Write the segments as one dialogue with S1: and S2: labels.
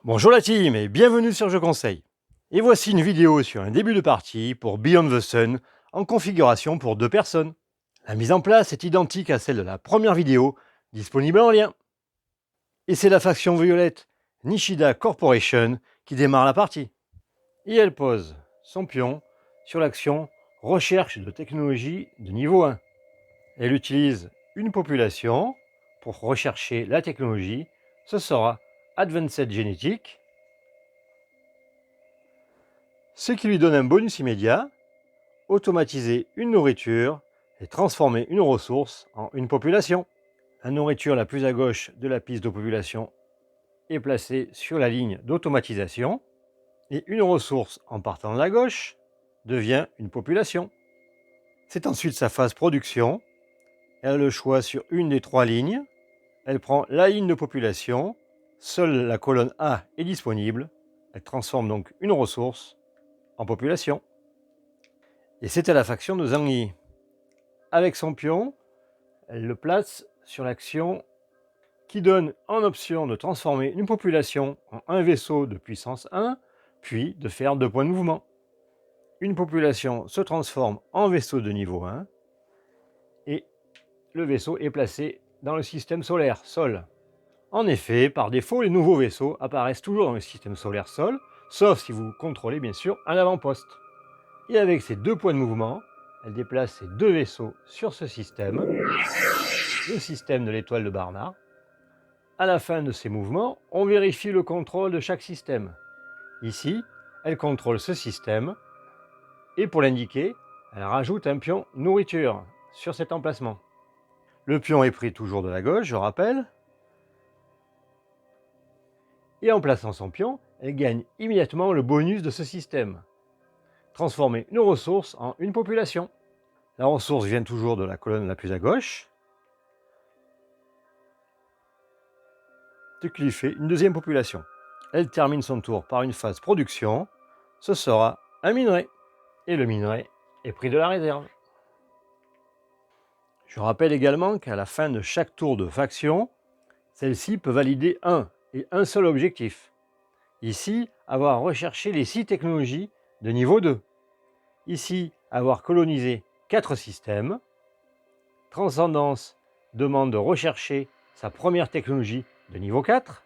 S1: Bonjour la team et bienvenue sur Je Conseille. Et voici une vidéo sur un début de partie pour Beyond the Sun en configuration pour 2 personnes. La mise en place est identique à celle de la première vidéo, disponible en lien. Et c'est la faction violette Nishida Corporation qui démarre la partie. Et elle pose son pion sur l'action Recherche de technologie de niveau 1. Elle utilise une population pour rechercher la technologie, ce sera Advanced Genetic, ce qui lui donne un bonus immédiat, automatiser une nourriture et transformer une ressource en une population. La nourriture la plus à gauche de la piste de population est placée sur la ligne d'automatisation et une ressource en partant de la gauche devient une population. C'est ensuite sa phase production. Elle a le choix sur une des 3 lignes. Elle prend la ligne de population. Seule la colonne A est disponible. Elle transforme donc une ressource en population. Et c'est à la faction de Zhang Yi. Avec son pion, elle le place sur l'action qui donne en option de transformer une population en un vaisseau de puissance 1, puis de faire 2 points de mouvement. Une population se transforme en vaisseau de niveau 1 et le vaisseau est placé dans le système solaire Sol. En effet, par défaut, les nouveaux vaisseaux apparaissent toujours dans le système solaire Sol, sauf si vous contrôlez bien sûr un avant-poste. Et avec ces 2 points de mouvement, elle déplace ces 2 vaisseaux sur ce système, le système de l'étoile de Barnard. À la fin de ces mouvements, on vérifie le contrôle de chaque système. Ici, elle contrôle ce système et pour l'indiquer, elle rajoute un pion nourriture sur cet emplacement. Le pion est pris toujours de la gauche, je rappelle. Et en plaçant son pion, elle gagne immédiatement le bonus de ce système. Transformer une ressource en une population. La ressource vient toujours de la colonne la plus à gauche. Ce qui lui fait une deuxième population. Elle termine son tour par une phase production. Ce sera un minerai. Et le minerai est pris de la réserve. Je rappelle également qu'à la fin de chaque tour de faction, celle-ci peut valider un et un seul objectif. Ici, avoir recherché les 6 technologies de niveau 2. Ici, avoir colonisé 4 systèmes. Transcendance demande de rechercher sa première technologie de niveau 4.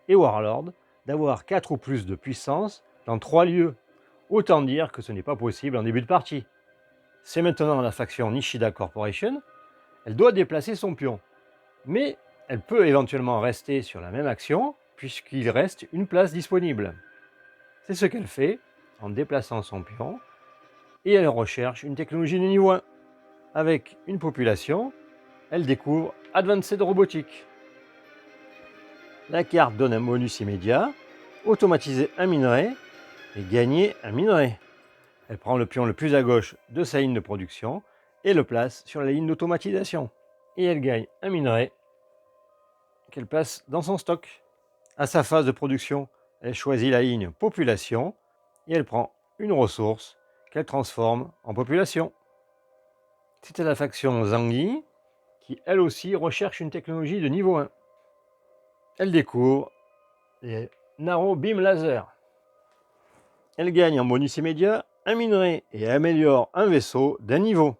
S1: Et Warlord d'avoir 4 ou plus de puissance dans 3 lieux. Autant dire que ce n'est pas possible en début de partie. C'est maintenant la faction Nishida Corporation. Elle doit déplacer son pion. Mais elle peut éventuellement rester sur la même action puisqu'il reste une place disponible. C'est ce qu'elle fait en déplaçant son pion et elle recherche une technologie de niveau 1. Avec une population, elle découvre Advanced Robotics. La carte donne un bonus immédiat, automatiser un minerai et gagner un minerai. Elle prend le pion le plus à gauche de sa ligne de production et le place sur la ligne d'automatisation. Et elle gagne un minerai qu'elle place dans son stock. À sa phase de production, elle choisit la ligne population et elle prend une ressource qu'elle transforme en population. C'était la faction Zhang Yi qui elle aussi recherche une technologie de niveau 1. Elle découvre les Naro Beam Laser. Elle gagne en bonus immédiat un minerai et améliore un vaisseau d'un niveau.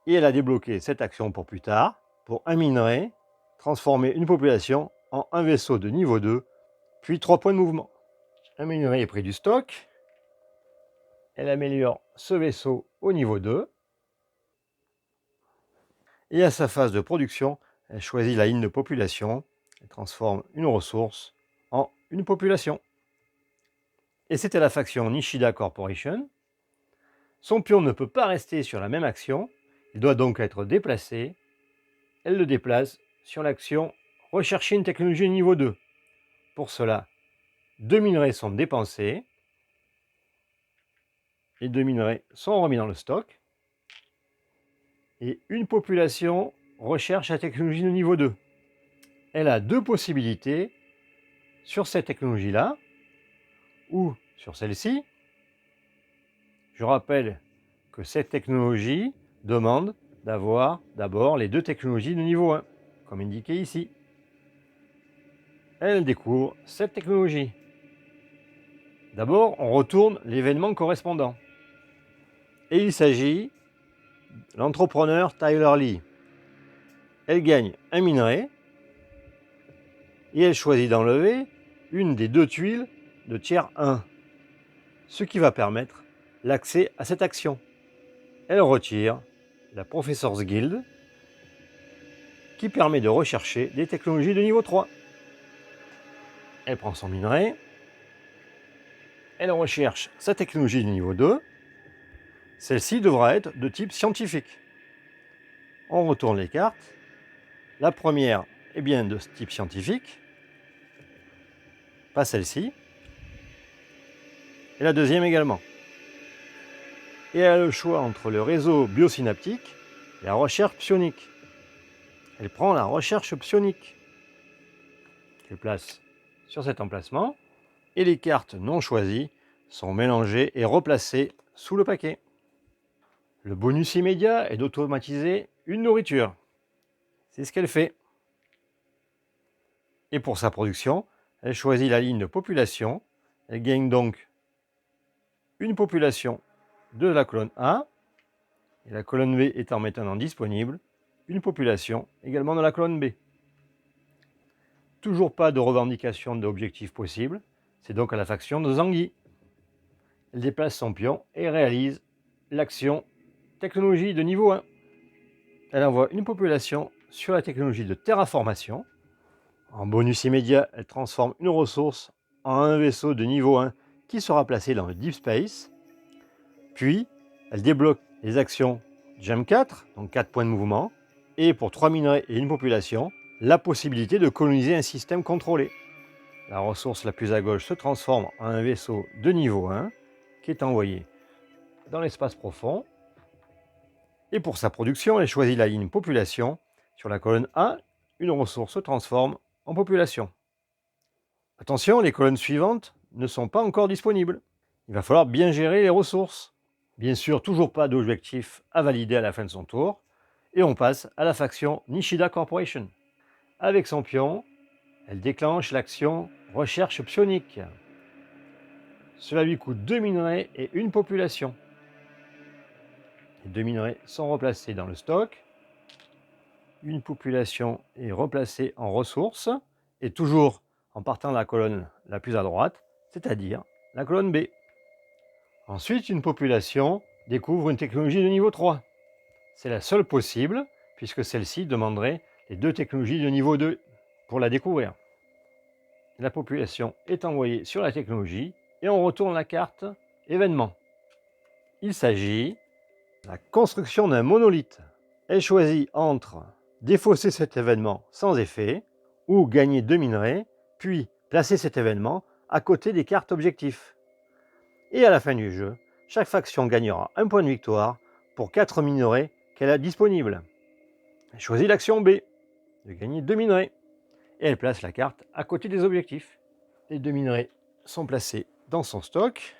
S1: Et elle a débloqué cette action pour plus tard, pour un minerai, transformer une population en un vaisseau de niveau 2, puis 3 points de mouvement. Un minerai est pris du stock. Elle améliore ce vaisseau au niveau 2. Et à sa phase de production, elle choisit la ligne de population. Elle transforme une ressource en une population. Et c'était la faction Nishida Corporation. Son pion ne peut pas rester sur la même action. Il doit donc être déplacé. Elle le déplace sur l'action Rechercher une technologie niveau 2. Pour cela, 2 minerais sont dépensés. Les 2 minerais sont remis dans le stock. Et une population recherche la technologie de niveau 2. Elle a 2 possibilités sur cette technologie-là ou sur celle-ci. Je rappelle que cette technologie demande d'avoir d'abord les 2 technologies de niveau 1, comme indiqué ici. elle découvre cette technologie. D'abord, on retourne l'événement correspondant. Et il s'agit de l'entrepreneur Tyler Lee. Elle gagne un minerai et elle choisit d'enlever une des deux tuiles de tiers 1, ce qui va permettre l'accès à cette action. Elle retire la Professor's Guild qui permet de rechercher des technologies de niveau 3. Elle prend son minerai, elle recherche sa technologie de niveau 2. Celle-ci devra être de type scientifique. On retourne les cartes. La première est bien de type scientifique, pas celle-ci. Et la deuxième également. Et elle a le choix entre le réseau biosynaptique et la recherche psionique. Elle prend la recherche psionique. Elle place sur cet emplacement. Et les cartes non choisies sont mélangées et replacées sous le paquet. Le bonus immédiat est d'automatiser une nourriture. C'est ce qu'elle fait. Et pour sa production, elle choisit la ligne de population. Elle gagne donc une population de la colonne A, et la colonne B étant maintenant disponible, une population également de la colonne B. Toujours pas de revendication d'objectif possible, c'est donc à la faction de Zangui. Elle déplace son pion et réalise l'action technologie de niveau 1. Elle envoie une population sur la technologie de terraformation. En bonus immédiat, elle transforme une ressource en un vaisseau de niveau 1 qui sera placé dans le Deep Space. Puis, elle débloque les actions Gem 4, donc 4 points de mouvement, et pour 3 minerais et une population, la possibilité de coloniser un système contrôlé. La ressource la plus à gauche se transforme en un vaisseau de niveau 1 qui est envoyé dans l'espace profond. Et pour sa production, elle choisit la ligne population. Sur la colonne A, une ressource se transforme en population. Attention, les colonnes suivantes ne sont pas encore disponibles. Il va falloir bien gérer les ressources. Bien sûr, toujours pas d'objectif à valider à la fin de son tour. Et on passe à la faction Nishida Corporation. Avec son pion, elle déclenche l'action Recherche psionique. Cela lui coûte 2 minerais et une population. Les 2 minerais sont replacés dans le stock. Une population est replacée en ressources, et toujours en partant de la colonne la plus à droite, c'est-à-dire la colonne B. Ensuite, une population découvre une technologie de niveau 3. C'est la seule possible, puisque celle-ci demanderait les 2 technologies de niveau 2 pour la découvrir. La population est envoyée sur la technologie et on retourne la carte événement. Il s'agit de la construction d'un monolithe. Elle choisit entre défausser cet événement sans effet ou gagner 2 minerais, puis placer cet événement à côté des cartes objectifs. Et à la fin du jeu, chaque faction gagnera un point de victoire pour 4 minerais qu'elle a disponibles. Elle choisit l'action B, de gagner 2 minerais. Et elle place la carte à côté des objectifs. Les 2 minerais sont placés dans son stock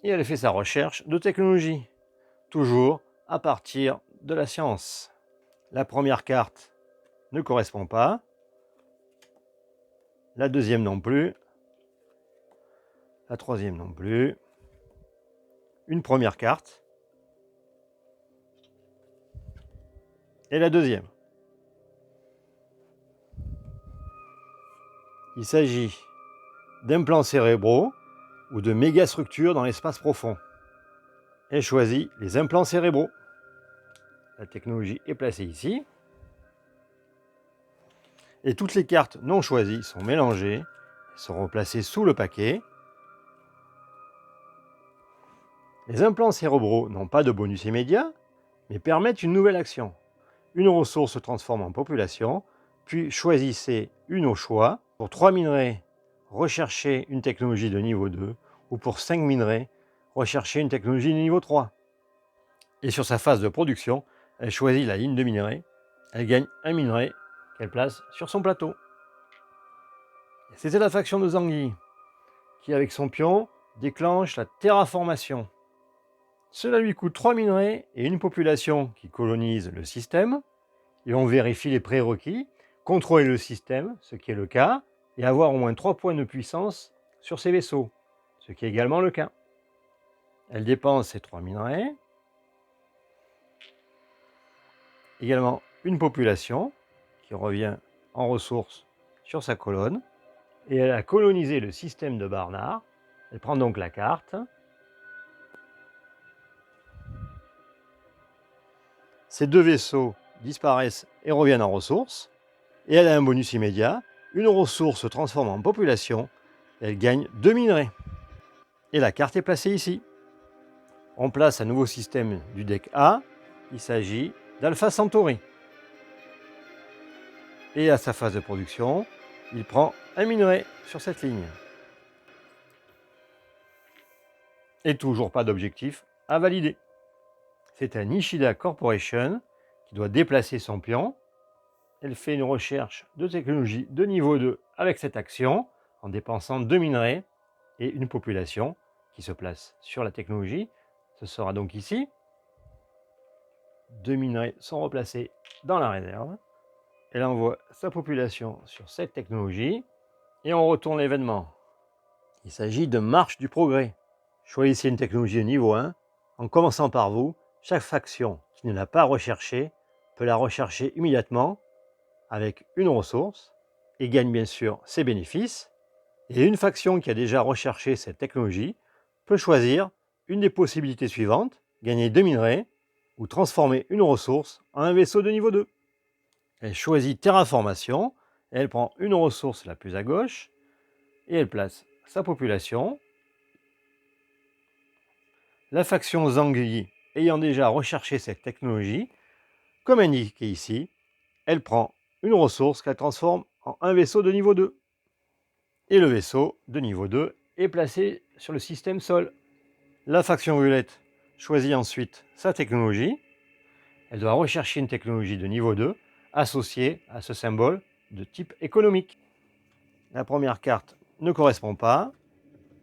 S1: et elle fait sa recherche de technologie, toujours à partir de la science. La première carte ne correspond pas, la deuxième non plus, la troisième non plus. Une première carte et la deuxième. Il s'agit d'implants cérébraux ou de mégastructures dans l'espace profond. Elle choisit les implants cérébraux. La technologie est placée ici. Et toutes les cartes non choisies sont mélangées et seront placées sous le paquet. Les implants cérébraux n'ont pas de bonus immédiat, mais permettent une nouvelle action. Une ressource se transforme en population, puis choisissez une au choix. Pour 3 minerais, recherchez une technologie de niveau 2, ou pour 5 minerais, recherchez une technologie de niveau 3. Et sur sa phase de production, elle choisit la ligne de minerais. Elle gagne un minerai qu'elle place sur son plateau. C'était la faction de Zangui, qui avec son pion déclenche la terraformation. Cela lui coûte 3 minerais et une population qui colonise le système. Et on vérifie les prérequis, contrôler le système, ce qui est le cas, et avoir au moins 3 points de puissance sur ses vaisseaux, ce qui est également le cas. Elle dépense ses 3 minerais, également une population qui revient en ressources sur sa colonne, et elle a colonisé le système de Barnard. Elle prend donc la carte. Ces 2 vaisseaux disparaissent et reviennent en ressources, et elle a un bonus immédiat. Une ressource se transforme en population, et elle gagne 2 minerais. Et la carte est placée ici. On place un nouveau système du deck A, il s'agit d'Alpha Centauri. Et à sa phase de production, il prend un minerai sur cette ligne. Et toujours pas d'objectif à valider. C'est un Nishida Corporation qui doit déplacer son pion. Elle fait une recherche de technologie de niveau 2 avec cette action en dépensant 2 minerais et une population qui se place sur la technologie. Ce sera donc ici. 2 minerais sont replacés dans la réserve. Elle envoie sa population sur cette technologie et on retourne l'événement. Il s'agit de marche du progrès. Choisissez une technologie de niveau 1 en commençant par vous. Chaque faction qui ne l'a pas recherchée peut la rechercher immédiatement avec une ressource et gagne bien sûr ses bénéfices. Et une faction qui a déjà recherché cette technologie peut choisir une des possibilités suivantes, gagner 2 minerais ou transformer une ressource en un vaisseau de niveau 2. Elle choisit Terraformation, et elle prend une ressource la plus à gauche et elle place sa population. La faction Zangyi ayant déjà recherché cette technologie, comme indiqué ici, elle prend une ressource qu'elle transforme en un vaisseau de niveau 2. Et le vaisseau de niveau 2 est placé sur le système Sol. La faction violette choisit ensuite sa technologie. Elle doit rechercher une technologie de niveau 2 associée à ce symbole de type économique. La première carte ne correspond pas,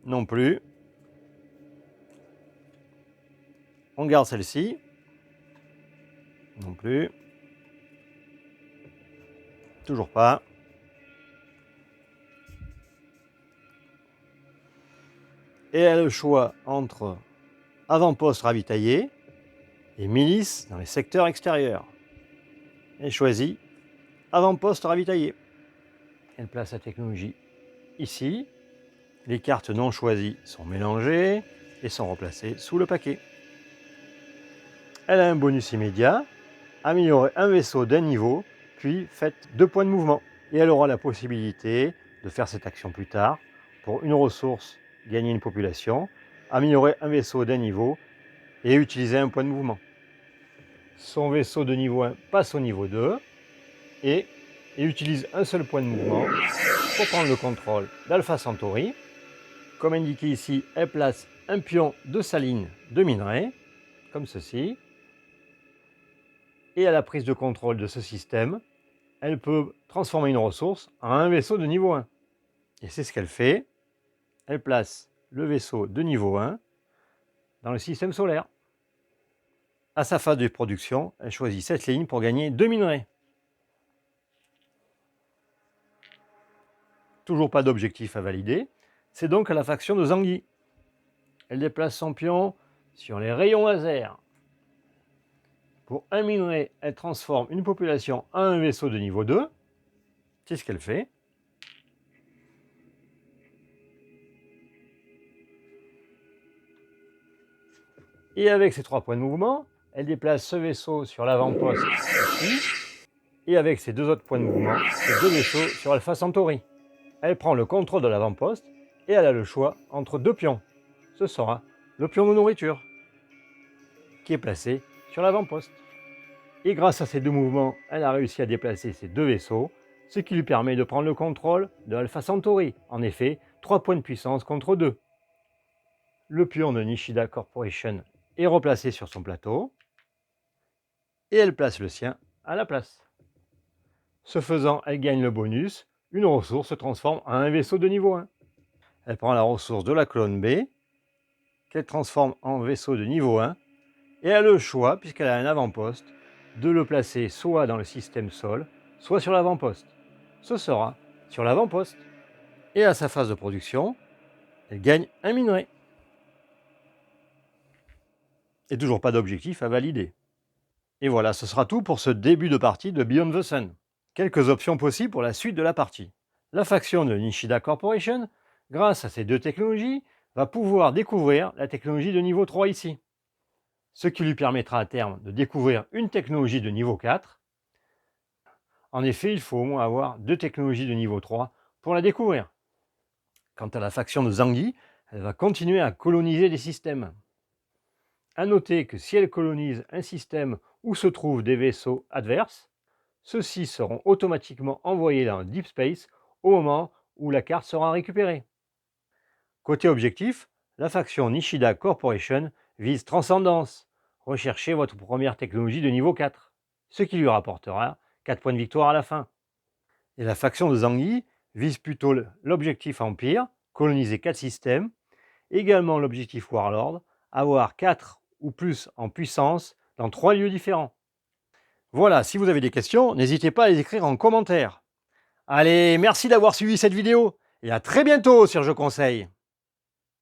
S1: non plus. On garde celle-ci, non plus. Toujours pas. Et elle a le choix entre avant-poste ravitaillé et milice dans les secteurs extérieurs. Elle choisit avant-poste ravitaillé. Elle place la technologie ici. Les cartes non choisies sont mélangées et sont replacées sous le paquet. Elle a un bonus immédiat, améliorer un vaisseau d'un niveau, puis faites 2 points de mouvement. Et elle aura la possibilité de faire cette action plus tard pour une ressource, gagner une population, améliorer un vaisseau d'un niveau et utiliser un point de mouvement. Son vaisseau de niveau 1 passe au niveau 2 et utilise un seul point de mouvement pour prendre le contrôle d'Alpha Centauri. Comme indiqué ici, elle place un pion de sa ligne de minerai, comme ceci. Et à la prise de contrôle de ce système, elle peut transformer une ressource en un vaisseau de niveau 1. Et c'est ce qu'elle fait. Elle place le vaisseau de niveau 1 dans le système solaire. À sa phase de production, elle choisit cette ligne pour gagner 2 minerais. Toujours pas d'objectif à valider. C'est donc à la faction de Zangyi. Elle déplace son pion sur les rayons laser. Pour un minerai, elle transforme une population en un vaisseau de niveau 2. C'est ce qu'elle fait. Et avec ses 3 points de mouvement, elle déplace ce vaisseau sur l'avant-poste ici. Et avec ses 2 autres points de mouvement, ces 2 vaisseaux sur Alpha Centauri. Elle prend le contrôle de l'avant-poste et elle a le choix entre 2 pions. Ce sera le pion de nourriture qui est placé sur l'avant-poste. Et grâce à ces 2 mouvements, elle a réussi à déplacer ces 2 vaisseaux, ce qui lui permet de prendre le contrôle de Alpha Centauri. En effet, 3 points de puissance contre 2. Le pion de Nishida Corporation est replacé sur son plateau et elle place le sien à la place. Ce faisant, elle gagne le bonus. Une ressource se transforme en un vaisseau de niveau 1. Elle prend la ressource de la colonne B, qu'elle transforme en vaisseau de niveau 1, et elle a le choix, puisqu'elle a un avant-poste, de le placer soit dans le système Sol, soit sur l'avant-poste. Ce sera sur l'avant-poste. Et à sa phase de production, elle gagne un minerai. Et toujours pas d'objectif à valider. Et voilà, ce sera tout pour ce début de partie de Beyond the Sun. Quelques options possibles pour la suite de la partie. La faction de Nishida Corporation, grâce à ces deux technologies, va pouvoir découvrir la technologie de niveau 3 ici. Ce qui lui permettra à terme de découvrir une technologie de niveau 4. En effet, il faut au moins avoir deux technologies de niveau 3 pour la découvrir. Quant à la faction de Zangi, elle va continuer à coloniser des systèmes. A noter que si elle colonise un système où se trouvent des vaisseaux adverses, ceux-ci seront automatiquement envoyés dans Deep Space au moment où la carte sera récupérée. Côté objectif, la faction Nishida Corporation vise Transcendance, recherchez votre première technologie de niveau 4, ce qui lui rapportera 4 points de victoire à la fin. Et la faction de Zangi vise plutôt l'objectif Empire, coloniser 4 systèmes, également l'objectif Warlord, avoir 4 ou plus en puissance dans 3 lieux différents. Voilà, si vous avez des questions, n'hésitez pas à les écrire en commentaire. Allez, merci d'avoir suivi cette vidéo et à très bientôt sur Je Conseille.